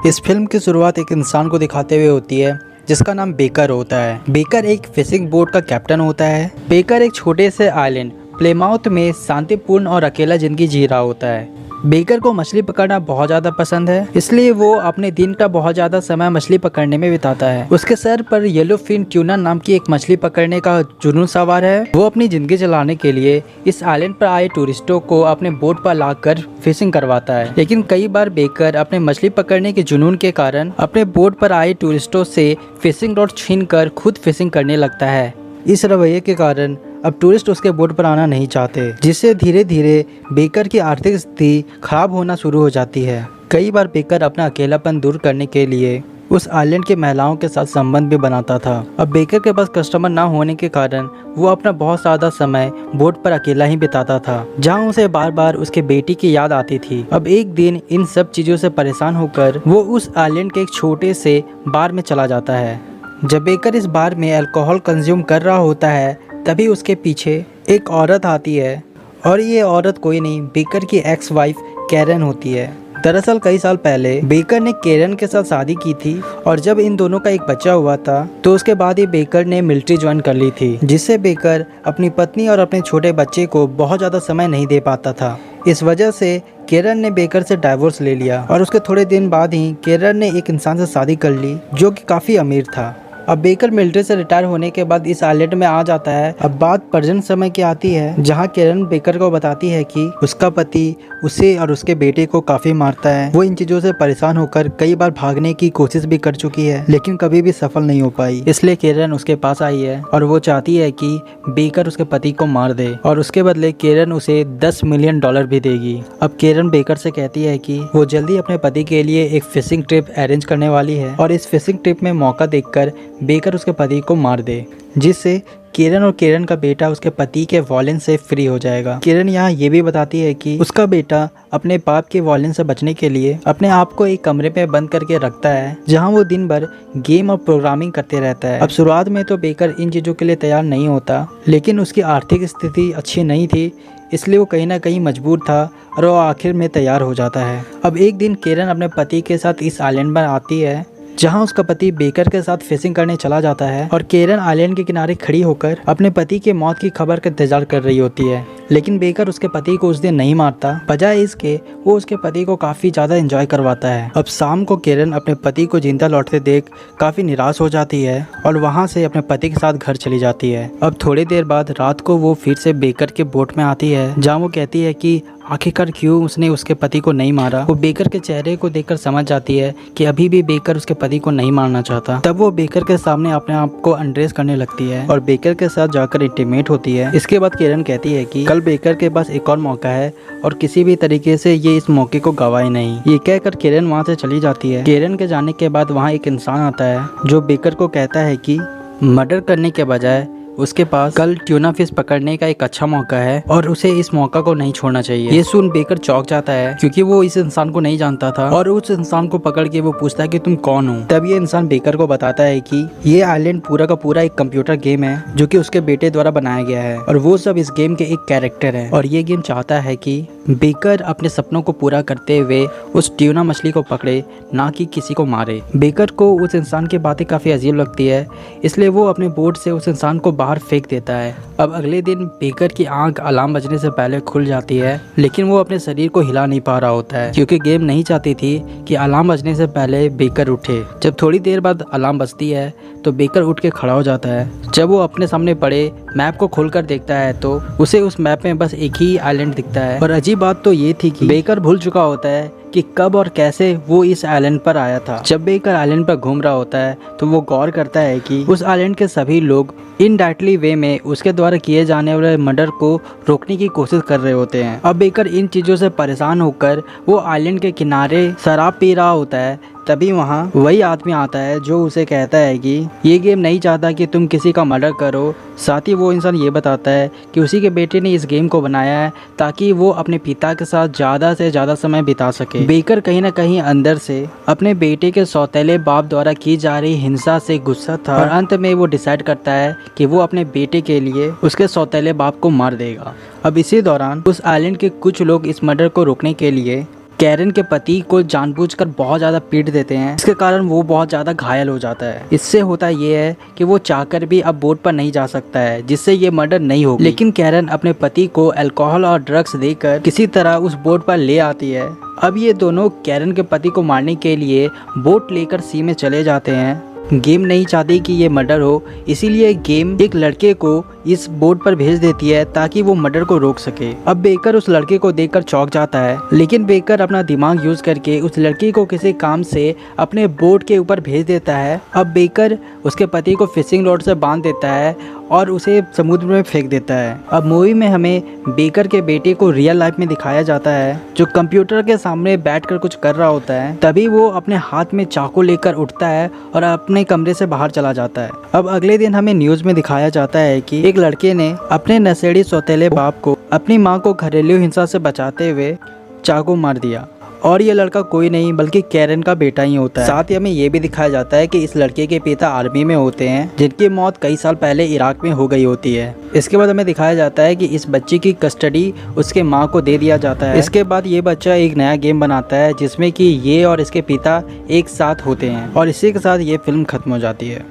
इस फिल्म की शुरुआत एक इंसान को दिखाते हुए होती है जिसका नाम बेकर होता है। बेकर एक फिशिंग बोट का कैप्टन होता है। बेकर एक छोटे से आइलैंड प्लेमाउथ में शांतिपूर्ण और अकेला जिंदगी जी रहा होता है। बेकर को मछली पकड़ना बहुत ज़्यादा पसंद है, इसलिए वो अपने दिन का बहुत ज़्यादा समय मछली पकड़ने में बिताता है। उसके सर पर येलो फिन ट्यूना नाम की एक मछली पकड़ने का जुनून सवार है। वो अपनी जिंदगी चलाने के लिए इस आइलैंड पर आए टूरिस्टों को अपने बोट पर लाकर फिशिंग करवाता है। लेकिन कई बार बेकर अपने मछली पकड़ने के जुनून के कारण अपने बोट पर आए टूरिस्टों से फिशिंग रॉड छीनकर खुद फिशिंग करने लगता है। इस रवैये के कारण अब टूरिस्ट उसके बोट पर आना नहीं चाहते, जिससे धीरे धीरे बेकर की आर्थिक स्थिति खराब होना शुरू हो जाती है। कई बार बेकर अपना अकेलापन दूर करने के लिए उस आइलैंड की महिलाओं के साथ संबंध भी बनाता था। अब बेकर के पास कस्टमर ना होने के कारण वो अपना बहुत ज़्यादा समय बोट पर अकेला ही बिताता था, जहाँ उसे बार बार उसके बेटी की याद आती थी। अब एक दिन इन सब चीज़ों से परेशान होकर वो उस आइलैंड के एक छोटे से बार में चला जाता है। जब बेकर इस बार में अल्कोहल कंज्यूम कर रहा होता है, तभी उसके पीछे एक औरत आती है और ये औरत कोई नहीं, बेकर की एक्स वाइफ कैरन होती है। दरअसल कई साल पहले बेकर ने कैरन के साथ शादी की थी और जब इन दोनों का एक बच्चा हुआ था तो उसके बाद ही बेकर ने मिलिट्री ज्वाइन कर ली थी, जिससे बेकर अपनी पत्नी और अपने छोटे बच्चे को बहुत ज़्यादा समय नहीं दे पाता था। इस वजह से कैरन ने बेकर से डाइवोर्स ले लिया और उसके थोड़े दिन बाद ही कैरन ने एक इंसान से शादी कर ली जो कि काफ़ी अमीर था। अब बेकर मिलिट्री से रिटायर होने के बाद इस आइलैंड में आ जाता है। अब बात प्रेजेंट समय की आती है, जहां कैरन बेकर को बताती है कि उसका पति उसे और उसके बेटे को काफी मारता है। वो इन चीजों से परेशान होकर कई बार भागने की कोशिश भी कर चुकी है, लेकिन कभी भी सफल नहीं हो पाई। इसलिए कैरन उसके पास आई है और वो चाहती है कि बेकर उसके पति को मार दे और उसके बदले कैरन उसे $10 मिलियन भी देगी। अब कैरन बेकर से कहती है कि वो जल्दी अपने पति के लिए एक फिशिंग ट्रिप अरेंज करने वाली है और इस फिशिंग ट्रिप में मौका देखकर बेकर उसके पति को मार दे, जिससे कैरन और कैरन का बेटा उसके पति के वॉयलेंस से फ्री हो जाएगा। कैरन यहाँ ये भी बताती है कि उसका बेटा अपने बाप के वॉयलेंस से बचने के लिए अपने आप को एक कमरे में बंद करके रखता है, जहाँ वो दिन भर गेम और प्रोग्रामिंग करते रहता है। अब शुरुआत में तो बेकर इन चीज़ों के लिए तैयार नहीं होता, लेकिन उसकी आर्थिक स्थिति अच्छी नहीं थी, इसलिए वो कहीं ना कहीं मजबूर था और वो आखिर में तैयार हो जाता है। अब एक दिन कैरन अपने पति के साथ इस आइलैंड पर आती है, जहां उसका पति बेकर के साथ फिशिंग करने चला जाता है और कैरन आइलैंड के किनारे खड़ी होकर अपने पति के मौत की खबर का इंतजार कर रही होती है। लेकिन बेकर उसके पति को उस दिन नहीं मारता, बजाय इसके वो उसके पति को काफी ज्यादा एंजॉय करवाता है। अब शाम को कैरन अपने पति को जिंदा लौटते देख काफी निराश हो जाती है और वहां से अपने पति के साथ घर चली जाती है। अब थोड़ी देर बाद रात को वो फिर से बेकर के बोट में आती है, जहाँ वो कहती है कि आखिरकार क्यों उसने उसके पति को नहीं मारा। वो बेकर के चेहरे को देखकर समझ जाती है कि अभी भी बेकर उसके पति को नहीं मारना चाहता। तब वो बेकर के सामने अपने आप को अनड्रेस करने लगती है और बेकर के साथ जाकर इंटीमेट होती है। इसके बाद कैरन कहती है कि कल बेकर के पास एक और मौका है और किसी भी तरीके से ये इस मौके को गवाए नहीं। ये कहकर कैरन वहाँ से चली जाती है। कैरन के जाने के बाद वहाँ एक इंसान आता है जो बेकर को कहता है कि मर्डर करने के बजाय उसके पास कल ट्यूना फिश पकड़ने का एक अच्छा मौका है और उसे इस मौका को नहीं छोड़ना चाहिए। ये सुन बेकर चौंक जाता है, क्योंकि वो इस इंसान को नहीं जानता था और उस इंसान को पकड़ के वो पूछता है कि तुम कौन हो। तब ये इंसान बेकर को बताता है कि ये आइलैंड पूरा का पूरा एक कंप्यूटर गेम है जो कि उसके बेटे द्वारा बनाया गया है और वो सब इस गेम के एक कैरेक्टर है और ये गेम चाहता है कि बेकर अपने सपनों को पूरा करते हुए उस ट्यूना मछली को पकड़े, ना कि किसी को मारे। बेकर को उस इंसान की बातें काफी अजीब लगती है, इसलिए वो अपने बोट से उस इंसान को बाहर फेंक देता है। अब अगले दिन बेकर की आंख अलार्म बजने से पहले खुल जाती है, लेकिन वो अपने शरीर को हिला नहीं पा रहा होता है, क्योंकि गेम नहीं चाहती थी कि अलार्म बजने से पहले बेकर उठे। जब थोड़ी देर बाद अलार्म बजती है तो बेकर उठ के खड़ा हो जाता है। जब वो अपने सामने पड़े मैप को खोलकर देखता है तो उसे उस मैप में बस एक ही आइलैंड दिखता है। और अजीब बात तो ये थी कि बेकर भूल चुका होता है कि कब और कैसे वो इस आइलैंड पर आया था। जब बेकर आइलैंड पर घूम रहा होता है तो वो गौर करता है कि उस आइलैंड के सभी लोग इनडायरेक्टली वे में उसके द्वारा किए जाने वाले मर्डर को रोकने की कोशिश कर रहे होते हैं। अब बेकर इन चीज़ों से परेशान होकर वो आइलैंड के किनारे शराब पी रहा होता है। तभी वहाँ वही आदमी आता है जो उसे कहता है कि ये गेम नहीं चाहता कि तुम किसी का मर्डर करो। साथ ही वो इंसान ये बताता है कि उसी के बेटे ने इस गेम को बनाया है ताकि वो अपने पिता के साथ ज़्यादा से ज़्यादा समय बिता सके। बेकर कहीं ना कहीं अंदर से अपने बेटे के सौतेले बाप द्वारा की जा रही हिंसा से गुस्सा था और अंत में वो डिसाइड करता है कि वो अपने बेटे के लिए उसके सौतेले बाप को मार देगा। अब इसी दौरान उस आइलैंड के कुछ लोग इस मर्डर को रोकने के लिए कैरन के पति को जानबूझकर बहुत ज़्यादा पीट देते हैं, इसके कारण वो बहुत ज़्यादा घायल हो जाता है। इससे होता ये है कि वो चाहकर भी अब बोट पर नहीं जा सकता है, जिससे ये मर्डर नहीं होगी। लेकिन कैरन अपने पति को अल्कोहल और ड्रग्स देकर किसी तरह उस बोट पर ले आती है। अब ये दोनों कैरन के पति को मारने के लिए बोट लेकर सी में चले जाते हैं। गेम नहीं चाहती कि ये मर्डर हो, इसीलिए गेम एक लड़के को इस बोट पर भेज देती है ताकि वो मर्डर को रोक सके। अब बेकर उस लड़के को देखकर चौंक जाता है, लेकिन बेकर अपना दिमाग यूज करके उस लड़की को किसी काम से अपने बोट के ऊपर भेज देता है। अब बेकर उसके पति को फिशिंग रॉड से बांध देता है और उसे समुद्र में फेंक देता है। अब मूवी में हमें बेकर के बेटे को रियल लाइफ में दिखाया जाता है, जो कंप्यूटर के सामने बैठकर कुछ कर रहा होता है। तभी वो अपने हाथ में चाकू लेकर उठता है और अपने कमरे से बाहर चला जाता है। अब अगले दिन हमें न्यूज़ में दिखाया जाता है कि एक लड़के ने अपने नशेड़ी सौतेले बाप को अपनी मां को घरेलू हिंसा से बचाते हुए चाकू मार दिया, और ये लड़का कोई नहीं बल्कि कैरन का बेटा ही होता है। साथ ही हमें ये भी दिखाया जाता है कि इस लड़के के पिता आर्मी में होते हैं, जिनकी मौत कई साल पहले इराक में हो गई होती है। इसके बाद हमें दिखाया जाता है कि इस बच्चे की कस्टडी उसके माँ को दे दिया जाता है। इसके बाद ये बच्चा एक नया गेम बनाता है जिसमें कि ये और इसके पिता एक साथ होते हैं, और इसी के साथ ये फिल्म खत्म हो जाती है।